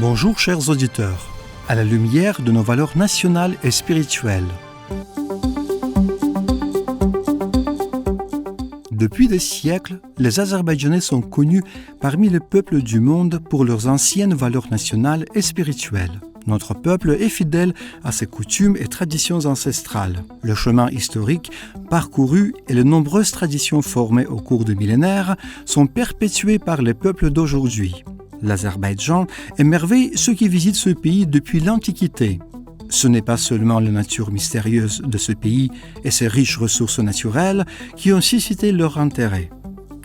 Bonjour chers auditeurs, à la lumière de nos valeurs nationales et spirituelles. Depuis des siècles, les Azerbaïdjanais sont connus parmi les peuples du monde pour leurs anciennes valeurs nationales et spirituelles. Notre peuple est fidèle à ses coutumes et traditions ancestrales. Le chemin historique parcouru et les nombreuses traditions formées au cours des millénaires sont perpétuées par les peuples d'aujourd'hui. L'Azerbaïdjan émerveille ceux qui visitent ce pays depuis l'Antiquité. Ce n'est pas seulement la nature mystérieuse de ce pays et ses riches ressources naturelles qui ont suscité leur intérêt.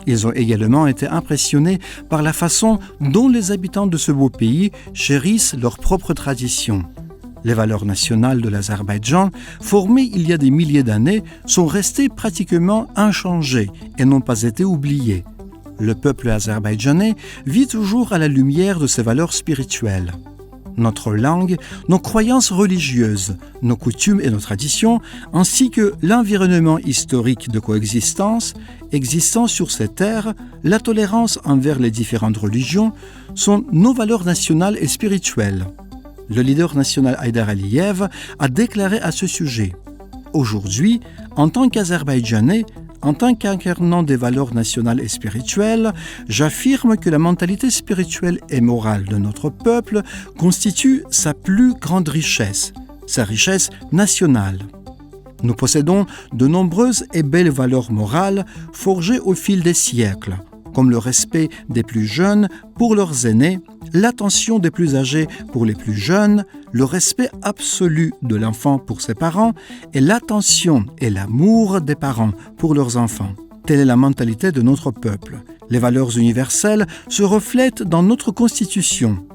Ils ont également été impressionnés par la façon dont les habitants de ce beau pays chérissent leurs propres traditions. Les valeurs nationales de l'Azerbaïdjan, formées il y a des milliers d'années, sont restées pratiquement inchangées et n'ont pas été oubliées. Le peuple azerbaïdjanais vit toujours à la lumière de ses valeurs spirituelles. Notre langue, nos croyances religieuses, nos coutumes et nos traditions, ainsi que l'environnement historique de coexistence existant sur ces terres, la tolérance envers les différentes religions, sont nos valeurs nationales et spirituelles. Le leader national Haydar Aliyev a déclaré à ce sujet « Aujourd'hui, en tant qu'Azerbaïdjanais, en tant qu'incarnant des valeurs nationales et spirituelles, j'affirme que la mentalité spirituelle et morale de notre peuple constitue sa plus grande richesse, sa richesse nationale. Nous possédons de nombreuses et belles valeurs morales forgées au fil des siècles, comme le respect des plus jeunes pour leurs aînés, l'attention des plus âgés pour les plus jeunes, le respect absolu de l'enfant pour ses parents et l'attention et l'amour des parents pour leurs enfants. Telle est la mentalité de notre peuple. Les valeurs universelles se reflètent dans notre Constitution.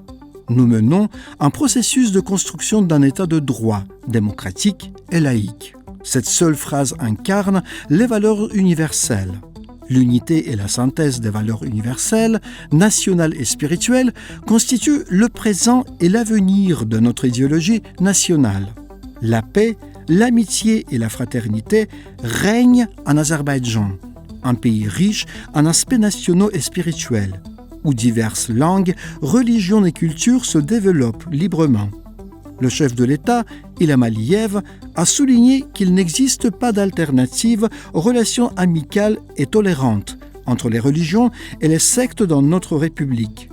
Nous menons un processus de construction d'un État de droit, démocratique et laïque. Cette seule phrase incarne les valeurs universelles. L'unité et la synthèse des valeurs universelles, nationales et spirituelles, constituent le présent et l'avenir de notre idéologie nationale. La paix, l'amitié et la fraternité règnent en Azerbaïdjan, un pays riche en aspects nationaux et spirituels, où diverses langues, religions et cultures se développent librement. Le chef de l'État, Ilham Aliyev, a souligné qu'il n'existe pas d'alternative aux relations amicales et tolérantes entre les religions et les sectes dans notre République.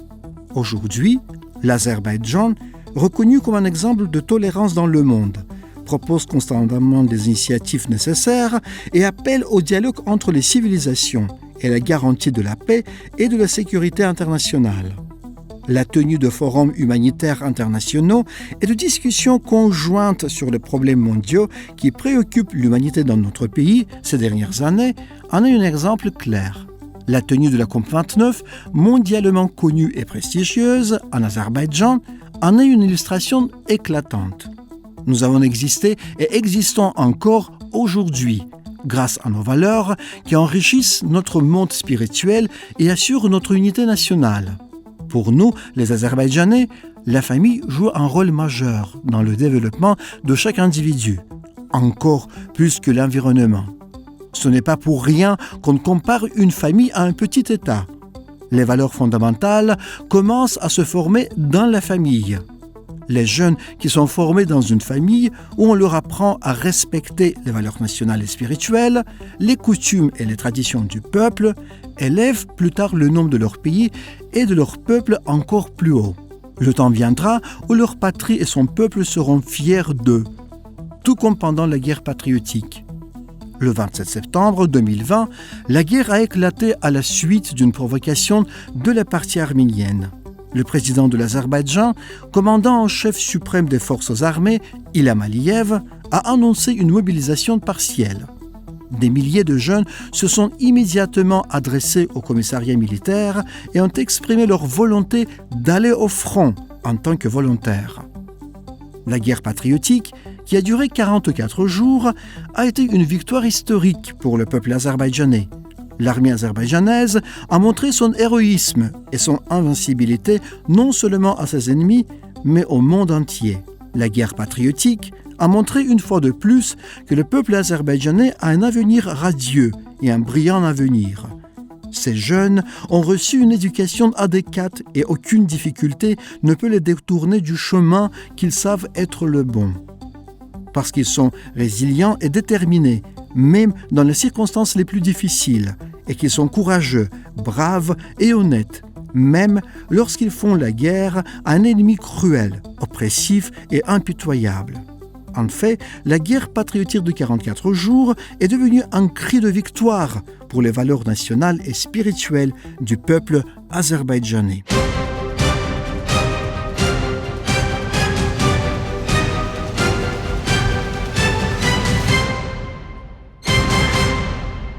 Aujourd'hui, l'Azerbaïdjan, reconnu comme un exemple de tolérance dans le monde, propose constamment des initiatives nécessaires et appelle au dialogue entre les civilisations et la garantie de la paix et de la sécurité internationale. La tenue de forums humanitaires internationaux et de discussions conjointes sur les problèmes mondiaux qui préoccupent l'humanité dans notre pays ces dernières années en est un exemple clair. La tenue de la COP29, mondialement connue et prestigieuse en Azerbaïdjan, en est une illustration éclatante. Nous avons existé et existons encore aujourd'hui, grâce à nos valeurs qui enrichissent notre monde spirituel et assurent notre unité nationale. Pour nous, les Azerbaïdjanais, la famille joue un rôle majeur dans le développement de chaque individu, encore plus que l'environnement. Ce n'est pas pour rien qu'on compare une famille à un petit État. Les valeurs fondamentales commencent à se former dans la famille. Les jeunes qui sont formés dans une famille où on leur apprend à respecter les valeurs nationales et spirituelles, les coutumes et les traditions du peuple, élèvent plus tard le nom de leur pays et de leur peuple encore plus haut. Le temps viendra où leur patrie et son peuple seront fiers d'eux, tout comme pendant la guerre patriotique. Le 27 septembre 2020, la guerre a éclaté à la suite d'une provocation de la partie arménienne. Le président de l'Azerbaïdjan, commandant en chef suprême des forces armées, Ilham Aliyev, a annoncé une mobilisation partielle. Des milliers de jeunes se sont immédiatement adressés au commissariat militaire et ont exprimé leur volonté d'aller au front en tant que volontaires. La guerre patriotique, qui a duré 44 jours, a été une victoire historique pour le peuple azerbaïdjanais. L'armée azerbaïdjanaise a montré son héroïsme et son invincibilité non seulement à ses ennemis, mais au monde entier. La guerre patriotique a montré une fois de plus que le peuple azerbaïdjanais a un avenir radieux et un brillant avenir. Ces jeunes ont reçu une éducation adéquate et aucune difficulté ne peut les détourner du chemin qu'ils savent être le bon. Parce qu'ils sont résilients et déterminés, même dans les circonstances les plus difficiles, et qu'ils sont courageux, braves et honnêtes, même lorsqu'ils font la guerre à un ennemi cruel, oppressif et impitoyable. En fait, la guerre patriotique de 44 jours est devenue un cri de victoire pour les valeurs nationales et spirituelles du peuple azerbaïdjanais.